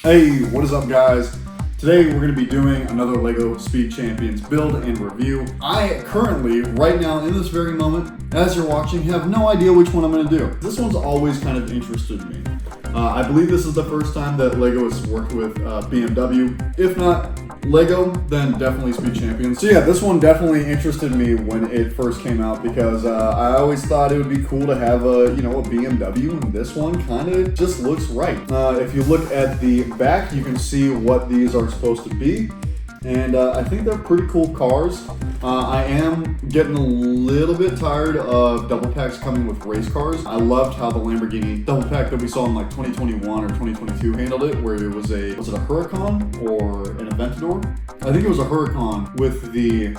Hey, what is up guys? Today we're going to be doing another LEGO Speed Champions build and review. I currently, right now in this very moment, as you're watching, have no idea which one I'm going to do. This one's always kind of interested me. I believe this is the first time that LEGO has worked with BMW. If not LEGO, then definitely Speed Champions. So yeah, this one definitely interested me when it first came out because I always thought it would be cool to have a BMW, and this one kind of just looks right. If you look at the back, you can see what these are supposed to be. And I think they're pretty cool cars. I am getting a little bit tired of double packs coming with race cars. I loved how the Lamborghini double pack that we saw in like 2021 or 2022 handled it, where it was was it a Huracan or an Aventador? I think it was a Huracan with the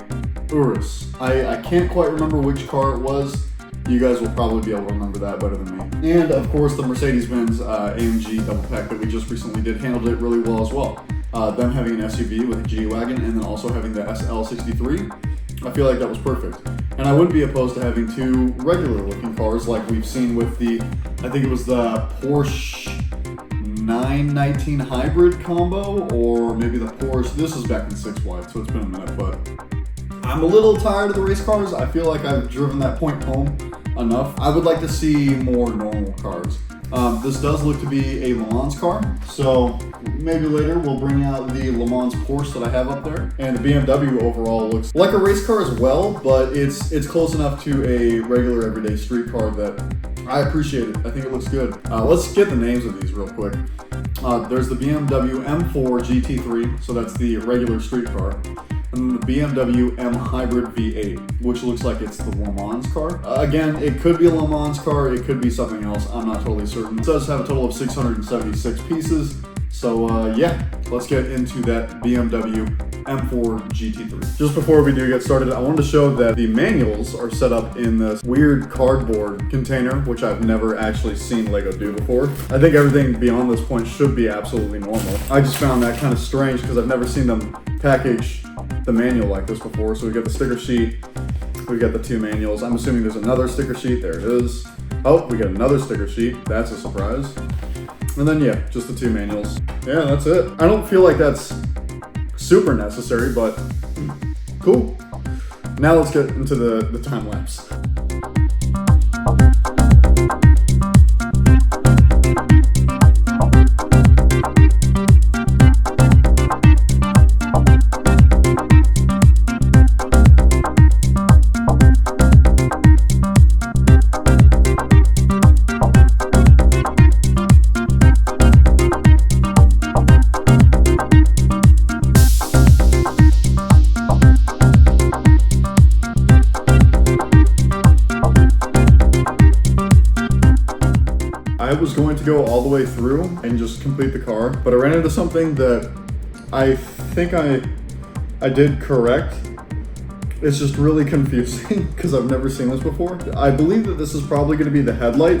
Urus. I can't quite remember which car it was. You guys will probably be able to remember that better than me. And of course the Mercedes-Benz AMG double pack that we just recently did handled it really well as well. Them having an SUV with a G-Wagon and then also having the SL63, I feel like that was perfect. And I wouldn't be opposed to having two regular looking cars like we've seen with the, I think it was the Porsche 919 hybrid combo, or maybe the Porsche, this is back in 6 wide, so it's been a minute, but I'm a little tired of the race cars. I feel like I've driven that point home enough. I would like to see more normal cars. This does look to be a Le Mans car, so maybe later we'll bring out the Le Mans Porsche that I have up there. And the BMW overall looks like a race car as well, but it's close enough to a regular everyday street car that I appreciate it. I think it looks good. Let's get the names of these real quick. There's the BMW M4 GT3, so that's the regular street car. And then the BMW M Hybrid V8, which looks like it's the Le Mans car. Again, it could be a Le Mans car, it could be something else, I'm not totally certain. It does have a total of 676 pieces, so yeah, let's get into that BMW M4 GT3. Just before we do get started, I wanted to show that the manuals are set up in this weird cardboard container, which I've never actually seen LEGO do before. I think everything beyond this point should be absolutely normal. I just found that kind of strange because I've never seen them package the manual like this before. So we got the sticker sheet, we got the two manuals. I'm assuming there's another sticker sheet. There it is. Oh, we got another sticker sheet. That's a surprise. And then yeah, just the two manuals. Yeah, that's it. I don't feel like that's super necessary, but cool. Now let's get into the time lapse. I was going to go all the way through and just complete the car, but I ran into something that I think I did correct. It's just really confusing because I've never seen this before. I believe that this is probably going to be the headlight,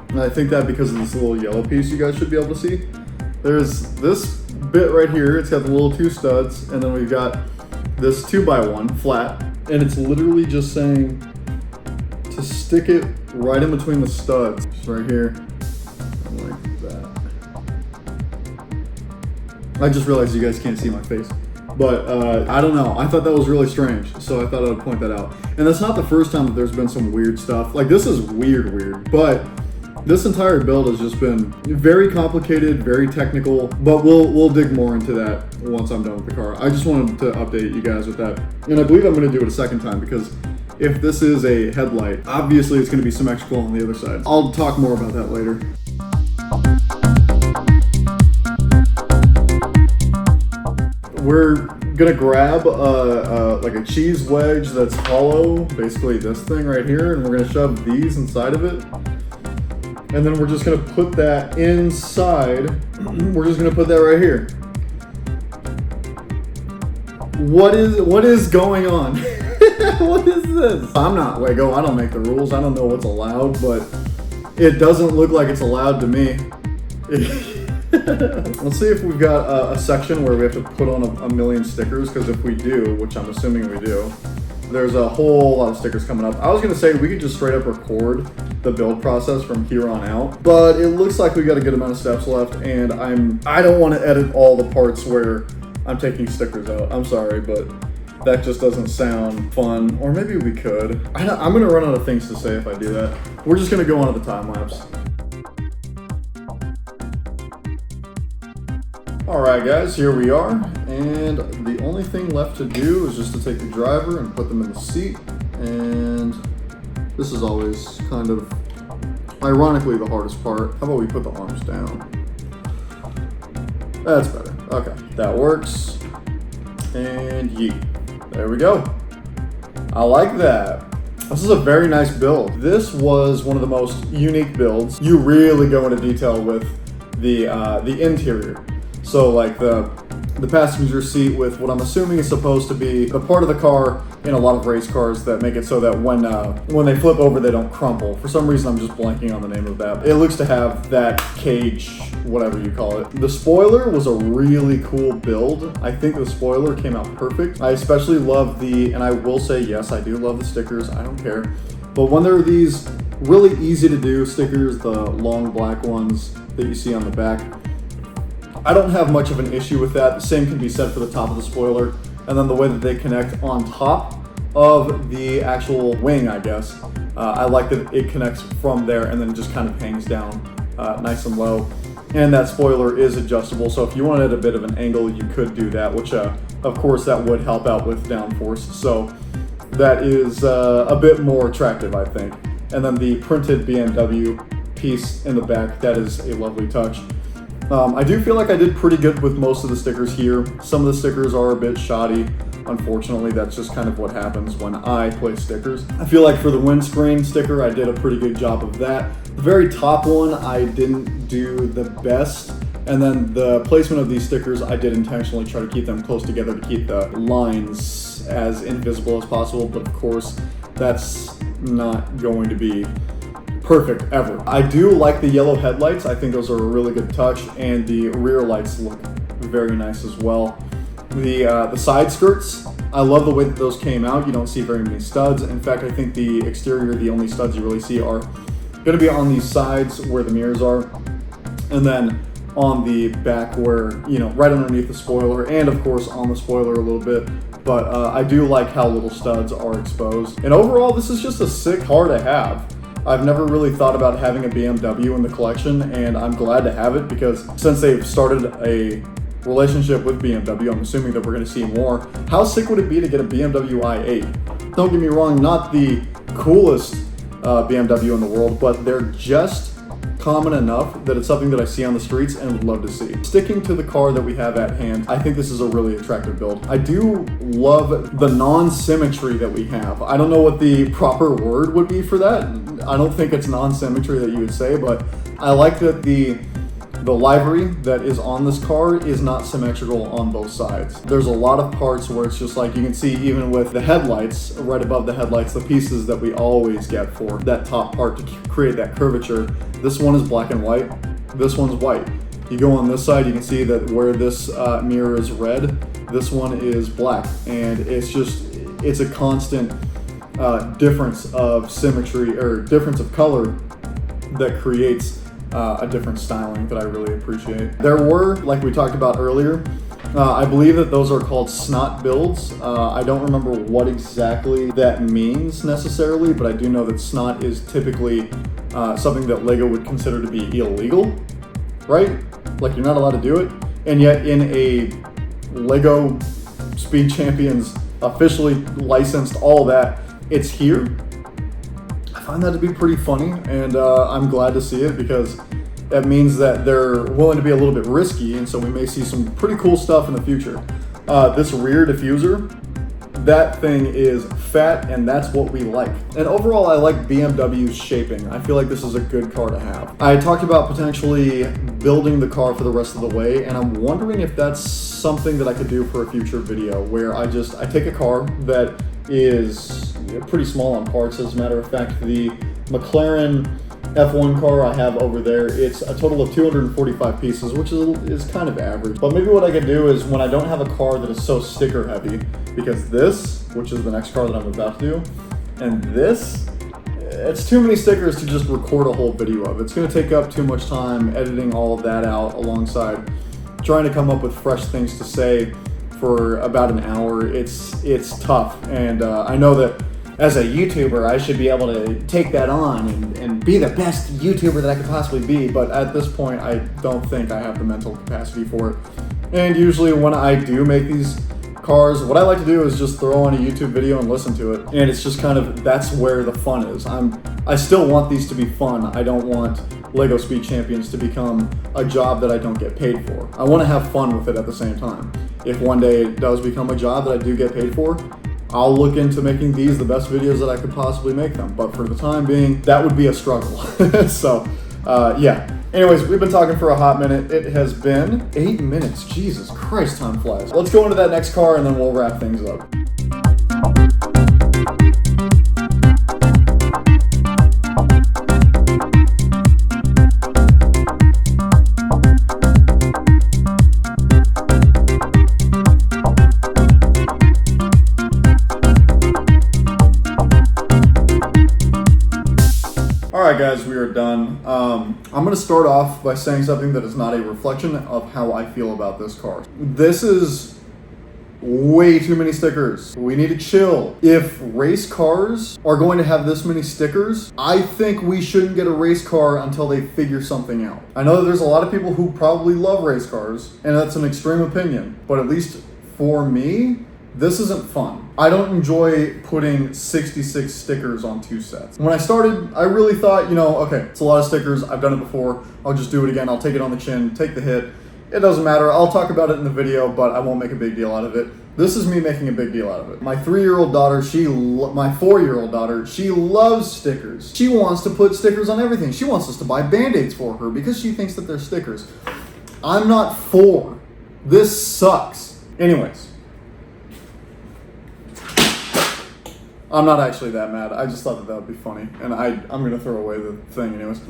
and I think that because of this little yellow piece you guys should be able to see. There's this bit right here, it's got the little two studs, and then we've got this 2x1 flat, and it's literally just saying to stick it right in between the studs, just right here. Like that. I just realized you guys can't see my face, but I don't know. I thought that was really strange, so I thought I would point that out. And that's not the first time that there's been some weird stuff. Like this is weird, but this entire build has just been very complicated, very technical. But we'll dig more into that once I'm done with the car. I just wanted to update you guys with that, and I believe I'm going to do it a second time because if this is a headlight, obviously it's going to be symmetrical on the other side. I'll talk more about that later. We're gonna grab like a cheese wedge that's hollow, basically this thing right here, and we're gonna shove these inside of it. And then we're just gonna put that inside. We're just gonna put that right here. What is going on? What is this? I'm not LEGO, I don't make the rules, I don't know what's allowed, but it doesn't look like it's allowed to me. Let's see if we've got a section where we have to put on a million stickers, because if we do, which I'm assuming we do, There's a whole lot of stickers coming up. I was gonna say we could just straight up record the build process from here on out, but it looks like we got a good amount of steps left, and I don't want to edit all the parts where I'm taking stickers out. I'm sorry, but that just doesn't sound fun. Or maybe we could. I'm gonna run out of things to say if I do that. We're just gonna go on to the time lapse. All right, guys, here we are, and the only thing left to do is just to take the driver and put them in the seat, and this is always kind of, ironically, the hardest part. How about we put the arms down? That's better. Okay, that works, and yeet. There we go. I like that. This is a very nice build. This was one of the most unique builds. You really go into detail with the interior. So like the passenger seat with what I'm assuming is supposed to be the part of the car in a lot of race cars that make it so that when they flip over, they don't crumple. For some reason, I'm just blanking on the name of that. It looks to have that cage, whatever you call it. The spoiler was a really cool build. I think the spoiler came out perfect. I especially love and I will say, yes, I do love the stickers. I don't care. But when there are these really easy to do stickers, the long black ones that you see on the back, I don't have much of an issue with that. The same can be said for the top of the spoiler, and then the way that they connect on top of the actual wing, I guess. I like that it connects from there and then just kind of hangs down nice and low. And that spoiler is adjustable, so if you wanted a bit of an angle, you could do that, which of course that would help out with downforce. So that is a bit more attractive, I think. And then the printed BMW piece in the back, that is a lovely touch. I do feel like I did pretty good with most of the stickers here. Some of the stickers are a bit shoddy. Unfortunately, that's just kind of what happens when I play stickers. I feel like for the windscreen sticker, I did a pretty good job of that. The very top one, I didn't do the best. And then the placement of these stickers, I did intentionally try to keep them close together to keep the lines as invisible as possible. But of course, that's not going to be perfect ever. I do like the yellow headlights. I think those are a really good touch, and the rear lights look very nice as well. The side skirts, I love the way that those came out. You don't see very many studs. In fact, I think the exterior, the only studs you really see are going to be on these sides where the mirrors are, and then on the back where, you know, right underneath the spoiler, and of course on the spoiler a little bit. But I do like how little studs are exposed. And overall, this is just a sick car to have. I've never really thought about having a BMW in the collection, and I'm glad to have it because since they've started a relationship with BMW, I'm assuming that we're going to see more. How sick would it be to get a BMW i8? Don't get me wrong, not the coolest BMW in the world, but they're just common enough that it's something that I see on the streets and would love to see. Sticking to the car that we have at hand, I think this is a really attractive build. I do love the non-symmetry that we have. I don't know what the proper word would be for that. I don't think it's non-symmetry that you would say, but I like that the livery that is on this car is not symmetrical on both sides. There's a lot of parts where it's just like you can see even with the headlights, right above the headlights, the pieces that we always get for that top part to create that curvature. This one is black and white, this one's white. You go on this side, you can see that where this mirror is red, this one is black. And it's a constant difference of symmetry or difference of color that creates a different styling that I really appreciate. There were, like we talked about earlier, I believe that those are called snot builds. I don't remember what exactly that means necessarily, but I do know that snot is typically something that LEGO would consider to be illegal, right? Like you're not allowed to do it. And yet in a LEGO Speed Champions officially licensed, all that, it's here. I find that to be pretty funny, and I'm glad to see it because that means that they're willing to be a little bit risky, and so we may see some pretty cool stuff in the future. This rear diffuser, that thing is fat, and that's what we like. And overall, I like BMW's shaping. I feel like this is a good car to have. I talked about potentially building the car for the rest of the way, and I'm wondering if that's something that I could do for a future video where I take a car that is pretty small on parts. As a matter of fact, the McLaren F1 car I have over there, it's a total of 245 pieces, which is kind of average. But maybe what I could do is when I don't have a car that is so sticker heavy, because this, which is the next car that I'm about to do, and this, it's too many stickers to just record a whole video of. It's gonna take up too much time editing all of that out alongside trying to come up with fresh things to say for about an hour. It's tough, and I know that as a YouTuber, I should be able to take that on and be the best YouTuber that I could possibly be, but at this point, I don't think I have the mental capacity for it. And usually when I do make these cars, what I like to do is just throw on a YouTube video and listen to it, and it's just kind of, that's where the fun is. I still want these to be fun. I don't want LEGO Speed Champions to become a job that I don't get paid for. I want to have fun with it at the same time. If one day it does become a job that I do get paid for, I'll look into making these the best videos that I could possibly make them. But for the time being, that would be a struggle. So, yeah. Anyways, we've been talking for a hot minute. It has been 8 minutes. Jesus Christ, time flies. Let's go into that next car and then we'll wrap things up. Alright guys, we are done. I'm going to start off by saying something that is not a reflection of how I feel about this car. This is way too many stickers. We need to chill. If race cars are going to have this many stickers, I think we shouldn't get a race car until they figure something out. I know that there's a lot of people who probably love race cars, and that's an extreme opinion, but at least for me, this isn't fun. I don't enjoy putting 66 stickers on 2 sets. When I started, I really thought, you know, okay, it's a lot of stickers. I've done it before. I'll just do it again. I'll take it on the chin, take the hit. It doesn't matter. I'll talk about it in the video, but I won't make a big deal out of it. This is me making a big deal out of it. My 3-year-old daughter, my 4-year-old daughter, she loves stickers. She wants to put stickers on everything. She wants us to buy Band-Aids for her because she thinks that they're stickers. I'm not for. This sucks. Anyways. I'm not actually that mad. I just thought that would be funny. And I'm going to throw away the thing anyways.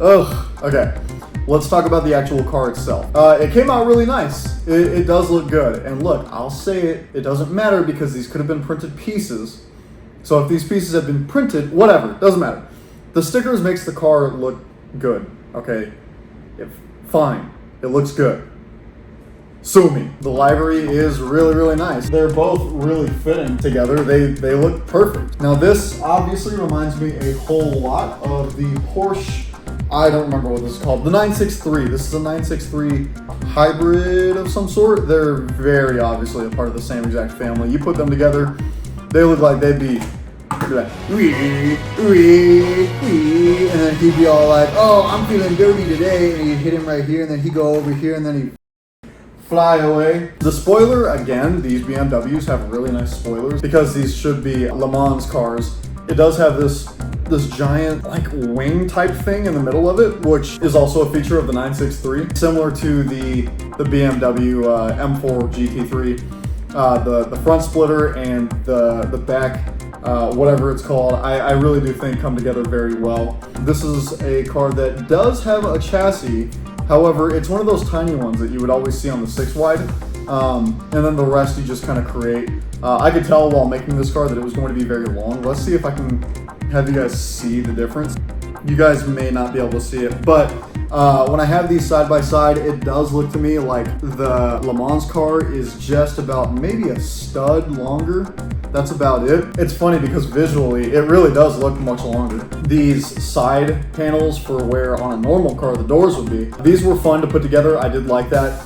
Okay. Let's talk about the actual car itself. It came out really nice. It does look good. And look, I'll say it. It doesn't matter because these could have been printed pieces. So if these pieces have been printed, whatever, doesn't matter. The stickers makes the car look good. Okay? Fine. It looks good. Sue me. The livery is really, really nice. They're both really fitting together. They look perfect. Now this obviously reminds me a whole lot of the Porsche, I don't remember what this is called, the 963. This is a 963 hybrid of some sort. They're very obviously a part of the same exact family. You put them together, they look like they'd be like, wee, wee, wee, and then he'd be all like, oh, I'm feeling dirty today, and he'd hit him right here, and then he'd go over here, and then he'd fly away. The spoiler, again, these BMWs have really nice spoilers because these should be Le Mans cars. It does have this giant like wing type thing in the middle of it, which is also a feature of the 963, similar to the BMW M4 GT3. The front splitter and the back, whatever it's called, I really do think come together very well. This is a car that does have a chassis. However, it's one of those tiny ones that you would always see on the 6-wide, and then the rest you just kind of create. I could tell while making this car that it was going to be very long. Let's see if I can have you guys see the difference. You guys may not be able to see it, but when I have these side by side, it does look to me like the Le Mans car is just about maybe a stud longer. That's about it. It's funny because visually, it really does look much longer. These side panels for where on a normal car the doors would be, these were fun to put together. I did like that.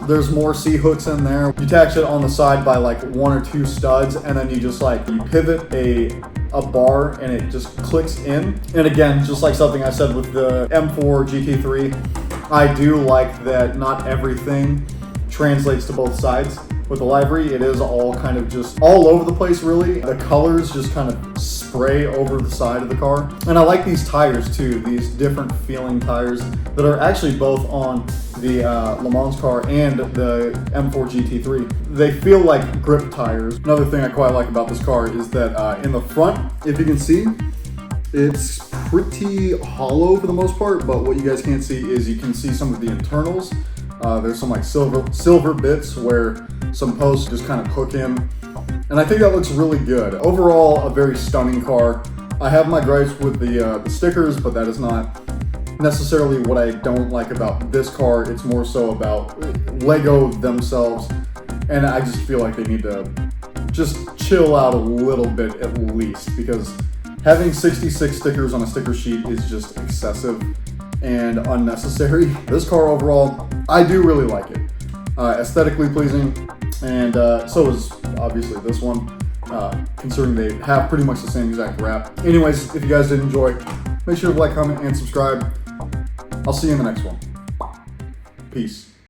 There's more C-hooks in there. You attach it on the side by like 1 or 2 studs, and then you just like, you pivot a bar and it just clicks in. And again, just like something I said with the M4 GT3, I do like that not everything translates to both sides. With the livery, it is all kind of just all over the place, really. The colors just kind of spray over the side of the car. And I like these tires too, these different feeling tires that are actually both on the Le Mans car and the M4 GT3. They feel like grip tires. Another thing I quite like about this car is that in the front, if you can see, it's pretty hollow for the most part, but what you guys can't see is you can see some of the internals. There's some like silver bits where some posts just kind of hook in, and I think that looks really good. Overall, a very stunning car. I have my gripes with the stickers, but that is not necessarily what I don't like about this car. It's more so about Lego themselves, and I just feel like they need to just chill out a little bit at least, because having 66 stickers on a sticker sheet is just excessive and unnecessary. This car overall, I do really like it. Aesthetically pleasing, and so is obviously this one, considering they have pretty much the same exact wrap. Anyways, if you guys did enjoy, make sure to like, comment, and subscribe. I'll see you in the next one. Peace.